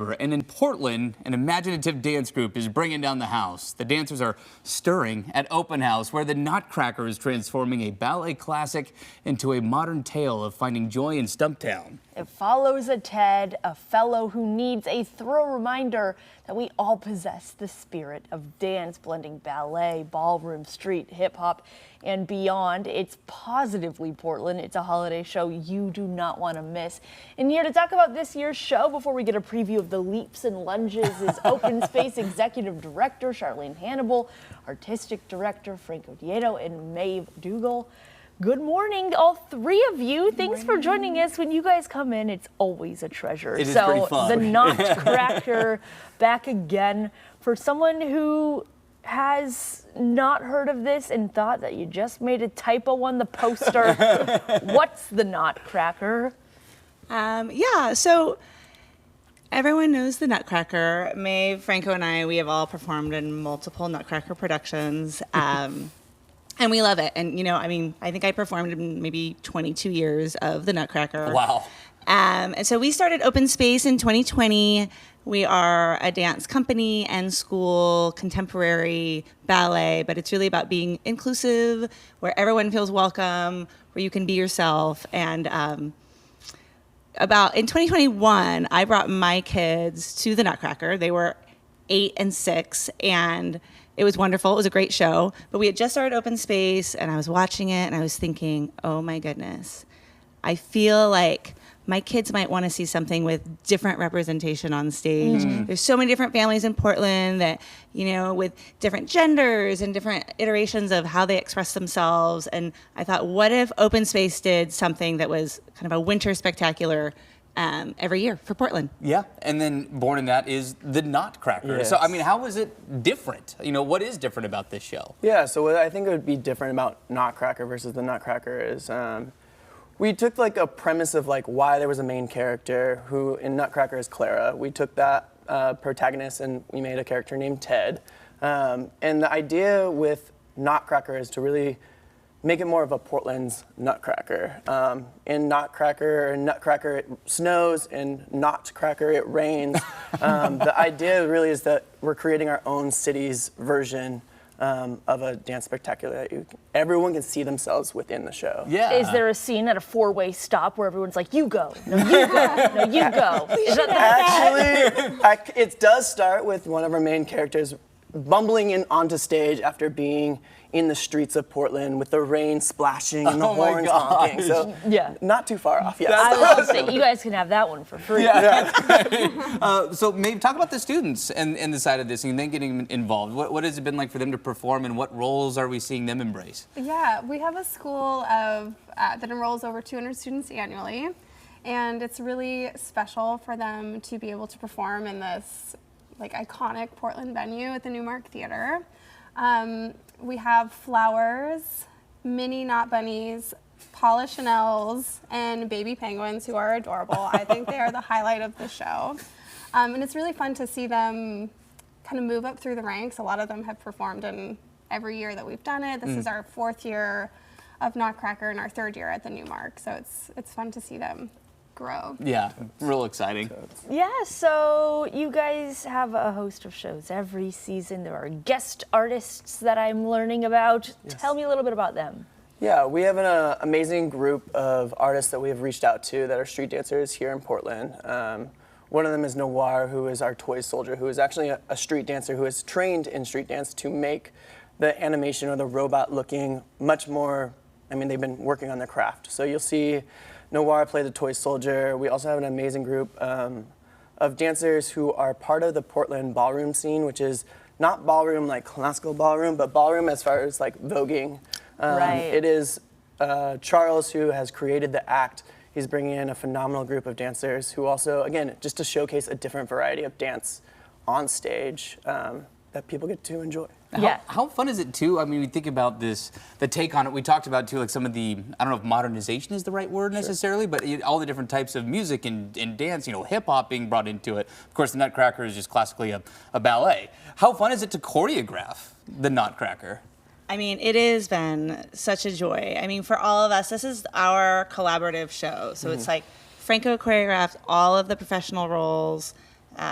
September, and in Portland, an imaginative dance group is bringing down the house. The dancers are stirring at Open House, where the Nutcracker is transforming a ballet classic into a modern tale of finding joy in Stumptown. It follows a Ted, a fellow who needs a thorough reminder that we all possess the spirit of dance, blending ballet, ballroom, street, hip-hop, and beyond. It's positively Portland. It's a holiday show you do not want to miss. And here to talk about this year's show, before we get a preview of the leaps and lunges, is Open Space Executive Director Charlene Hannibal, Artistic Director Franco Dieto, and Maeve Dougal. Good morning, all three of you. Thanks for joining us. When you guys come in, it's always a treasure. It is pretty fun. The Nutcracker back again. For someone who has not heard of this and thought that you just made a typo on the poster, what's the Nutcracker? So everyone knows the Nutcracker. Maeve, Franco, and we have all performed in multiple Nutcracker productions. And we love it. And, I think I performed in maybe 22 years of the Nutcracker. Wow. And so we started Open Space in 2020. We are a dance company and school, contemporary ballet, but it's really about being inclusive, where everyone feels welcome, where you can be yourself. And in 2021, I brought my kids to the Nutcracker. They were 8 and 6, and it was wonderful. It was a great show. But we had just started Open Space, and I was watching it, and I was thinking, oh my goodness, I feel like my kids might want to see something with different representation on stage. There's so many different families in Portland that, with different genders and different iterations of how they express themselves. And I thought, what if Open Space did something that was kind of a winter spectacular every year for Portland? Yeah, and then born in that is the Nutcracker. Yes. So, how was it different? What is different about this show? Yeah, so what I think would be different about Nutcracker versus the Nutcracker is we took a premise of why there was a main character who in Nutcracker is Clara. We took that protagonist and we made a character named Ted. And the idea with Nutcracker is to really make it more of a Portland's Nutcracker. In Nutcracker it snows, in Nutcracker it rains. The idea really is that we're creating our own city's version of a dance spectacular that everyone can see themselves within the show. Yeah. Is there a scene at a four-way stop where everyone's like, you go, no, you go, no, you go? Is that Actually, it does start with one of our main characters bumbling in onto stage after being in the streets of Portland with the rain splashing and the horns honking. So Yeah. Not too far off. Yes. I love that. You guys can have that one for free. So maybe talk about the students and the side of this and then getting involved. What has it been like for them to perform, and what roles are we seeing them embrace? Yeah, we have a school of that enrolls over 200 students annually, and it's really special for them to be able to perform in this iconic Portland venue at the Newmark Theatre. We have flowers, mini knot bunnies, Paula Chanels, and baby penguins who are adorable. I think they are the highlight of the show. And it's really fun to see them kind of move up through the ranks. A lot of them have performed in every year that we've done it. This is our 4th year of Nutcracker and our 3rd year at the Newmark. So it's fun to see them grow. Yeah, real exciting. Yeah, so you guys have a host of shows every season. There are guest artists that I'm learning about. Yes. Tell me a little bit about them. Yeah, we have an amazing group of artists that we have reached out to that are street dancers here in Portland. One of them is Noir, who is our toy soldier, who is actually a street dancer who is trained in street dance to make the animation or the robot looking much more, they've been working on their craft. So you'll see Noir play the toy soldier. We also have an amazing group of dancers who are part of the Portland ballroom scene, which is not ballroom like classical ballroom, but ballroom as far as voguing. Right. It is Charles who has created the act. He's bringing in a phenomenal group of dancers who also, again, just to showcase a different variety of dance on stage that people get to enjoy. How fun is it too? We think about this, the take on it. We talked about too, some of the, I don't know if modernization is the right word necessarily, but all the different types of music and dance, hip hop being brought into it. Of course, the Nutcracker is just classically a ballet. How fun is it to choreograph the Nutcracker? It has been such a joy. For all of us, this is our collaborative show. So it's Franco choreographed all of the professional roles.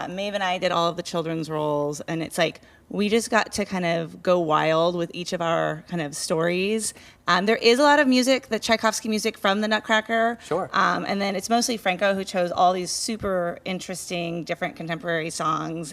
Maeve and I did all of the children's roles, and it's like we just got to kind of go wild with each of our kind of stories. There is a lot of music, the Tchaikovsky music from the Nutcracker. Sure. And then it's mostly Franco who chose all these super interesting, different contemporary songs.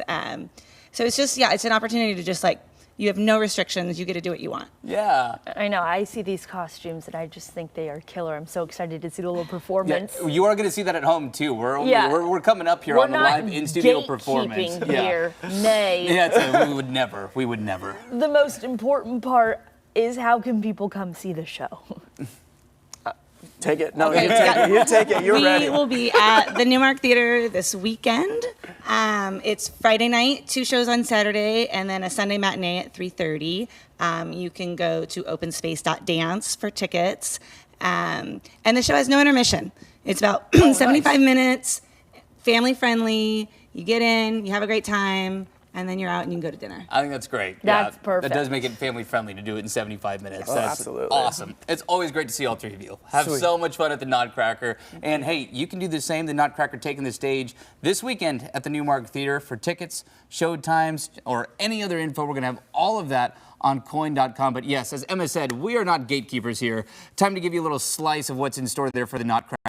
So it's just, it's an opportunity to just like, you have no restrictions. You get to do what you want. Yeah. I know. I see these costumes and I just think they are killer. I'm so excited to see the little performance. Yeah, you are going to see that at home too. We're coming up here on the live in-studio performance. Here. Nay. Yeah, we would never. We would never. The most important part is how can people come see the show? Take it. No, Okay, you take it. You're ready. We will be at the Newmark Theatre this weekend. It's Friday night, 2 shows on Saturday, and then a Sunday matinee at 3:30. You can go to openspace.dance for tickets. And the show has no intermission. It's about 75 minutes, family friendly. You get in, you have a great time, and then you're out and you can go to dinner. I think that's great. That's perfect. That does make it family friendly to do it in 75 minutes. Oh, That's absolutely. awesome. It's always great to see all 3 of you. Have Sweet. so much fun at the Nutcracker. And hey, you can do the same. The Nutcracker taking the stage this weekend at the Newmark Theatre. For tickets, show times, or any other info, we're going to have all of that on coin.com. But yes, as Emma said, we are not gatekeepers here. Time to give you a little slice of what's in store there for the Nutcracker.